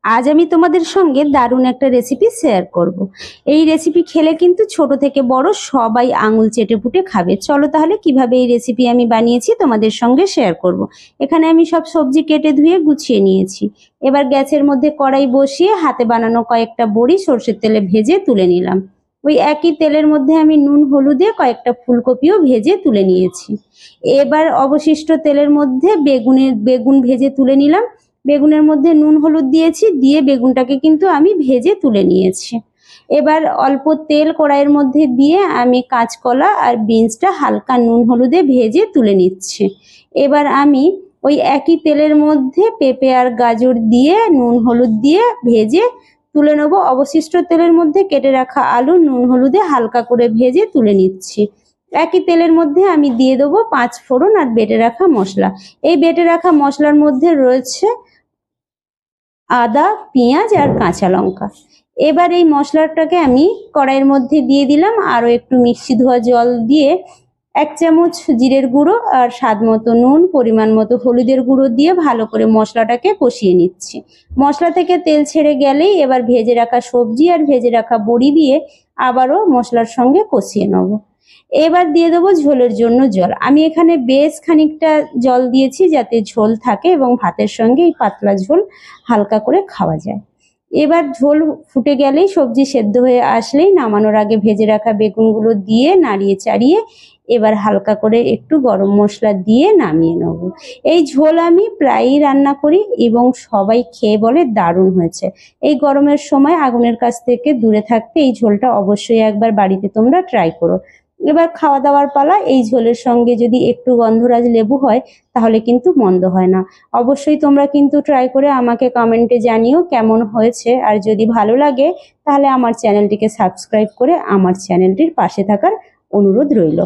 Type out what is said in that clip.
আজ আমি তোমাদের সঙ্গে দারুণ একটা রেসিপি শেয়ার করব। এই রেসিপি খেলে কিন্তু ছোট থেকে বড় সবাই আঙুল চেটে পুটে খাবে। চলো তাহলে কিভাবে এই রেসিপি আমি বানিয়েছি তোমাদের সঙ্গে শেয়ার করব। এখানে আমি সব সবজি কেটে ধুয়ে গুছিয়ে নিয়েছি। এবার গ্যাসের মধ্যে কড়াই বসিয়ে হাতে বানানো কয়েকটা বড়ি সরষের তেলে ভেজে তুলে নিলাম। ওই একই তেলের মধ্যে আমি নুন হলুদে কয়েকটা ফুলকপিও ভেজে তুলে নিয়েছি। এবার অবশিষ্ট তেলের মধ্যে বেগুন ভেজে তুলে নিলাম। বেগুনের মধ্যে নুন হলুদ দিয়েছি, দিয়ে বেগুনটাকে কিন্তু আমি ভেজে তুলে নিয়েছি। এবার অল্প তেল কড়াইয়ের মধ্যে দিয়ে আমি কাঁচকলা আর বিনসটা হালকা নুন হলুদে ভেজে তুলে নিচ্ছি। এবার আমি ওই একই তেলের মধ্যে পেঁপে আর গাজর দিয়ে নুন হলুদ দিয়ে ভেজে তুলে নেব। অবশিষ্ট তেলের মধ্যে কেটে রাখা আলু নুন হলুদে হালকা করে ভেজে তুলে নিচ্ছি। একই তেলের মধ্যে আমি দিয়ে দেবো 5 ফোড়ন আর বেটে রাখা মশলা। এই বেটে রাখা মশলার মধ্যে রয়েছে আদা, পেঁয়াজ আর কাঁচা লঙ্কা। এবার এই মশলাটাকে আমি কড়াইয়ের মধ্যে দিয়ে দিলাম। আরও একটু মিক্সি ধোয়া জল দিয়ে 1 চামচ জিরের গুঁড়ো আর স্বাদ মতো নুন, পরিমাণ মতো হলুদের গুঁড়ো দিয়ে ভালো করে মশলাটাকে কষিয়ে নিচ্ছি। মশলা থেকে তেল ছেড়ে গেলেই এবার ভেজে রাখা সবজি আর ভেজে রাখা বড়ি দিয়ে আবারও মশলার সঙ্গে কষিয়ে নেব। এবার দিয়ে দেবো ঝোলের জন্য জল। আমি এখানে বেশ খানিকটা জল দিয়েছি যাতে ঝোল থাকে এবং ভাতের সঙ্গে এই পাতলা ঝোল হালকা করে খাওয়া যায়। এবার ঝোল ফুটে গেলেই সবজি সেদ্ধ হয়ে আসলেই নামানোর আগে ভেজে রাখা বেগুনগুলো দিয়ে নাড়িয়ে চাড়িয়ে এবার হালকা করে একটু গরম মশলা দিয়ে নামিয়ে নেব। এই ঝোল আমি প্রায়ই রান্না করি এবং সবাই খেয়ে বলে দারুণ হয়েছে। এই গরমের সময় আগুনের কাছ থেকে দূরে থাকতে এই ঝোলটা অবশ্যই একবার বাড়িতে তোমরা ট্রাই করো। এবার খাওয়া দাওয়ার পালা। এই ঝোলের সঙ্গে যদি একটু গন্ধরাজ লেবু হয় তাহলে কিন্তু মন্দ হয় না। অবশ্যই তোমরা কিন্তু ট্রাই করে আমাকে কমেন্টে জানিও কেমন হয়েছে। আর যদি ভালো লাগে তাহলে আমার চ্যানেলটিকে সাবস্ক্রাইব করে আমার চ্যানেলটির পাশে থাকার অনুরোধ রইল।